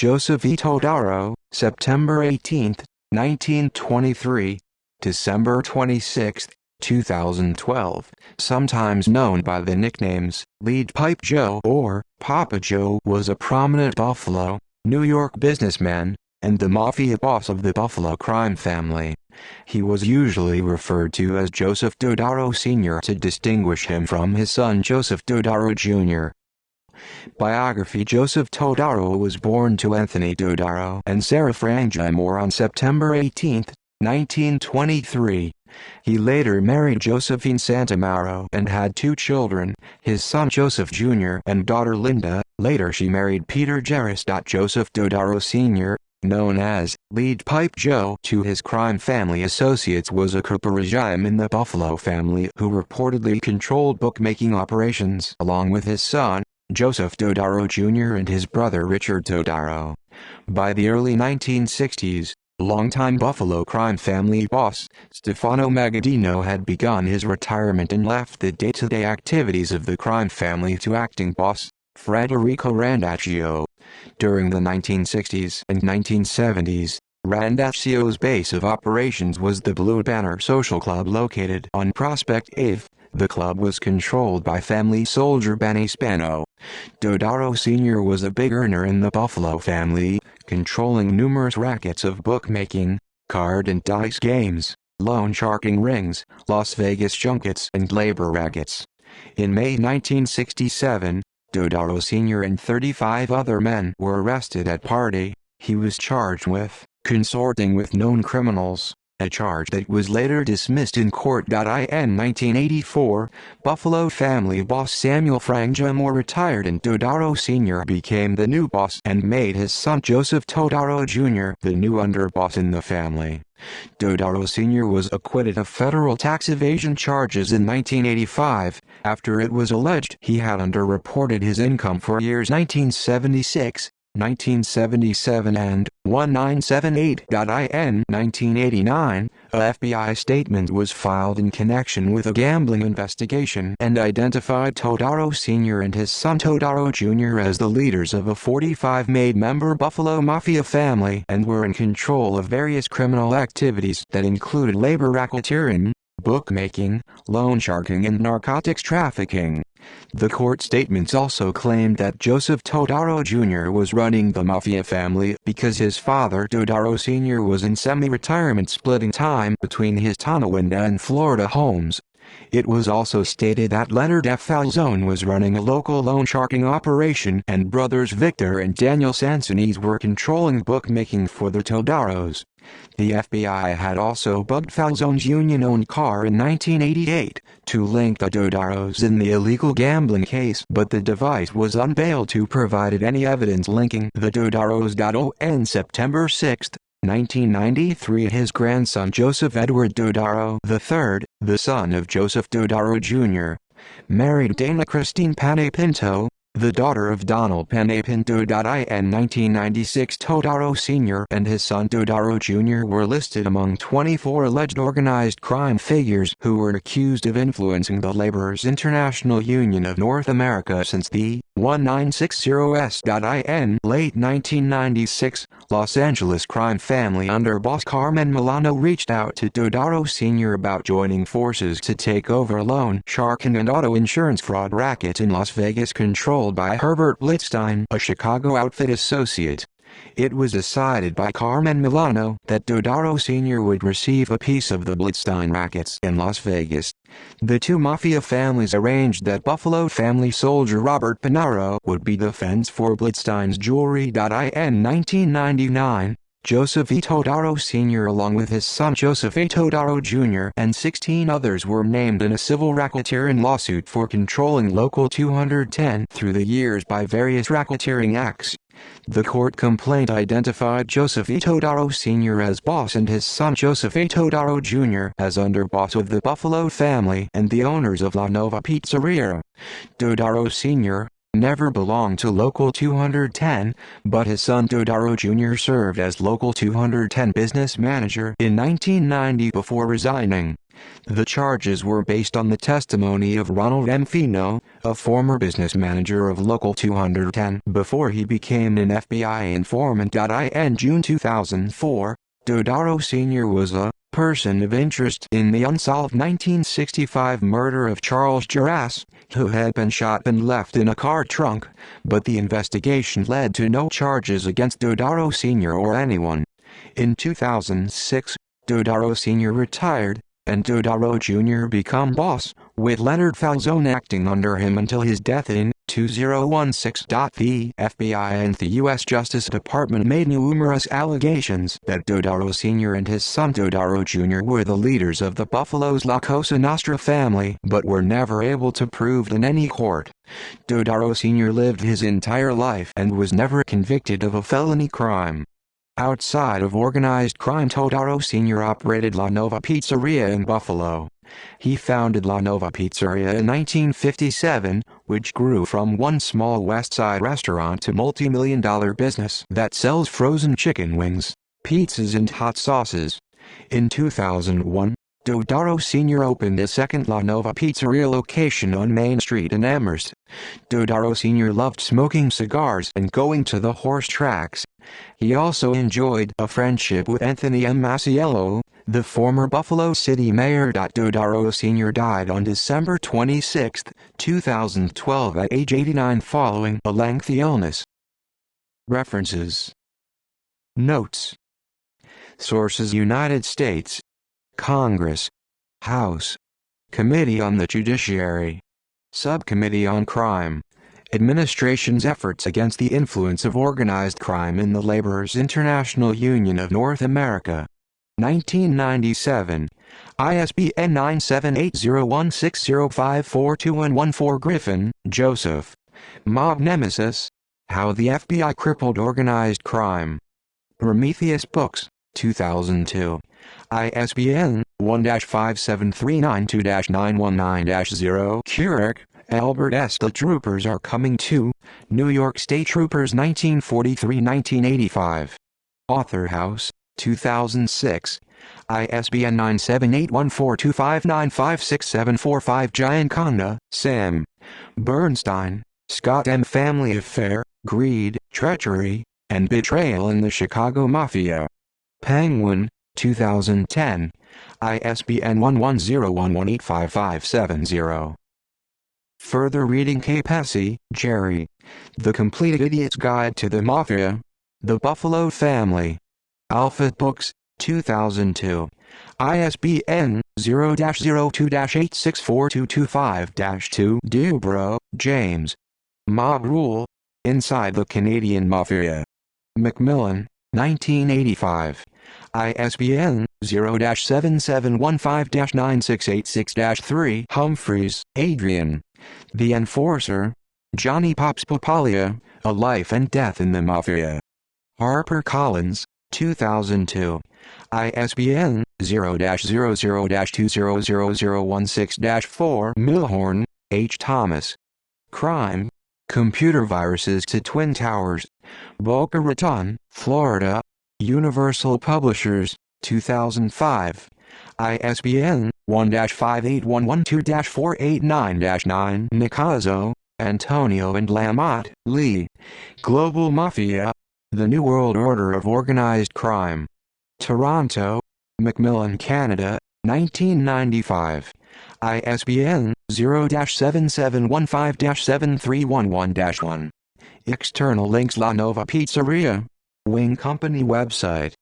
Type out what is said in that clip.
Joseph E. Todaro, September 18, 1923, December 26, 2012, sometimes known by the nicknames Lead Pipe Joe or Papa Joe, was a prominent Buffalo, New York businessman, and the Mafia boss of the Buffalo crime family. He was usually referred to as Joseph Todaro Sr. to distinguish him from his son Joseph Todaro Jr. Biography. Joseph Todaro was born to Anthony Todaro and Sarah Frangea Moore on September 18, 1923. He later married Josephine Santamaro and had two children, his son Joseph Jr. and daughter Linda. Later she married Peter Jarris. Joseph Todaro Sr., known as Lead Pipe Joe to his crime family associates, was a corrupt regime in the Buffalo family who reportedly controlled bookmaking operations along with his son, Joseph Todaro Jr. and his brother Richard Todaro. By the early 1960s, longtime Buffalo crime family boss Stefano Magaddino had begun his retirement and left the day-to-day activities of the crime family to acting boss Federico Randacio. During the 1960s and 1970s, Randacio's base of operations was the Blue Banner Social Club located on Prospect Ave. The club was controlled by family soldier Benny Spano. Todaro Sr. was a big earner in the Buffalo family, controlling numerous rackets of bookmaking, card and dice games, loan sharking rings, Las Vegas junkets and labor rackets. In May 1967, Todaro Sr. and 35 other men were arrested at party. He was charged with consorting with known criminals, a charge that was later dismissed in court. In 1984, Buffalo family boss Samuel Frangea Moore retired and Todaro Sr. became the new boss and made his son Joseph Todaro Jr. the new underboss in the family. Todaro Sr. was acquitted of federal tax evasion charges in 1985, after it was alleged he had underreported his income for years 1976, 1977 and 1978. In 1989, a FBI statement was filed in connection with a gambling investigation and identified Todaro Sr. and his son Todaro Jr. as the leaders of a 45-member Buffalo Mafia family and were in control of various criminal activities that included labor racketeering, bookmaking, loan sharking and narcotics trafficking. The court statements also claimed that Joseph Todaro Jr. was running the Mafia family because his father Todaro Sr. was in semi-retirement, splitting time between his Tonawanda and Florida homes. It was also stated that Leonard F. Falzone was running a local loan sharking operation and brothers Victor and Daniel Sansones were controlling bookmaking for the Todaros. The FBI had also bugged Falzone's union-owned car in 1988 to link the Todaros in the illegal gambling case, but the device was unveiled to provide any evidence linking the Todaros. On September 6, 1993, his grandson Joseph Edward Todaro III, the son of Joseph Todaro Jr., married Dana Christine Panay Pinto, the daughter of Donald Panay Pinto. In 1996, Todaro Sr. and his son Todaro Jr. were listed among 24 alleged organized crime figures who were accused of influencing the Laborers International Union of North America since the 1960s. In late 1996, Los Angeles crime family underboss Carmen Milano reached out to Todaro Sr. about joining forces to take over a loan sharking and auto insurance fraud racket in Las Vegas controlled by Herbert Blitzstein, a Chicago outfit associate. It was decided by Carmen Milano that Todaro Sr. would receive a piece of the Blitzstein rackets in Las Vegas. The two Mafia families arranged that Buffalo family soldier Robert Pinaro would be the fence for Blitzstein's jewelry. In 1999, Joseph E. Todaro Sr. along with his son Joseph A. Todaro Jr. and 16 others were named in a civil racketeering lawsuit for controlling Local 210 through the years by various racketeering acts. The court complaint identified Joseph E. Todaro Sr. as boss and his son Joseph A. Todaro Jr. as underboss of the Buffalo family and the owners of La Nova Pizzeria. Todaro Sr. never belonged to Local 210, but his son Todaro Jr. served as Local 210 business manager in 1990 before resigning. The charges were based on the testimony of Ronald M. Fino, a former business manager of Local 210 before he became an FBI informant. In June 2004, Todaro Sr. was a person of interest in the unsolved 1965 murder of Charles Gerace, who had been shot and left in a car trunk, but the investigation led to no charges against Todaro Sr. or anyone. In 2006, Todaro Sr. retired, and Todaro Jr. became boss, with Leonard Falzone acting under him until his death in 2016. The FBI and the U.S. Justice Department made numerous allegations that Todaro Sr. and his son Todaro Jr. were the leaders of the Buffalo's La Cosa Nostra family, but were never able to prove in any court. Todaro Sr. lived his entire life and was never convicted of a felony crime. Outside of organized crime, Todaro Sr. operated La Nova Pizzeria in Buffalo. He founded La Nova Pizzeria in 1957, which grew from one small West Side restaurant to multi-million-dollar business that sells frozen chicken wings, pizzas and hot sauces. In 2001, Todaro Sr. opened a second La Nova Pizzeria location on Main Street in Amherst. Todaro Sr. loved smoking cigars and going to the horse tracks. He also enjoyed a friendship with Anthony M. Masiello, the former Buffalo City mayor. Todaro Sr. died on December 26, 2012 at age 89 following a lengthy illness. References. Notes. Sources: United States Congress, House, Committee on the Judiciary, Subcommittee on Crime, Administration's efforts against the influence of organized crime in the Laborers International Union of North America. 1997. ISBN 9780160542114. Griffin, Joseph. Mob Nemesis: How the FBI Crippled Organized Crime. Prometheus Books, 2002. ISBN 1-57392-919-0. Keurig, Albert S. The Troopers Are Coming To, New York State Troopers 1943-1985. Author House, 2006. ISBN 9781425956745. Giancana, Sam. Bernstein, Scott M. Family Affair, Greed, Treachery, and Betrayal in the Chicago Mafia. Penguin, 2010. ISBN 1101185570. Further reading: Capesi, Jerry. The Complete Idiot's Guide to the Mafia. The Buffalo Family. Alpha Books, 2002. ISBN 0-02-864225-2. Dubrow, James. Mob Rule: Inside the Canadian Mafia. Macmillan, 1985. ISBN 0-7715-9686-3. Humphreys, Adrian. The Enforcer. Johnny Pops Papalia, A Life and Death in the Mafia. HarperCollins, 2002. ISBN 0-00-200016-4. Milhorn, H. Thomas. Crime: Computer Viruses to Twin Towers. Boca Raton, Florida. Universal Publishers, 2005. ISBN 1-58112-489-9. Nicazzo, Antonio and Lamotte, Lee. Global Mafia: The New World Order of Organized Crime. Toronto: Macmillan Canada, 1995. ISBN 0-7715-7311-1. External links: La Nova Pizzeria, Wing Company website.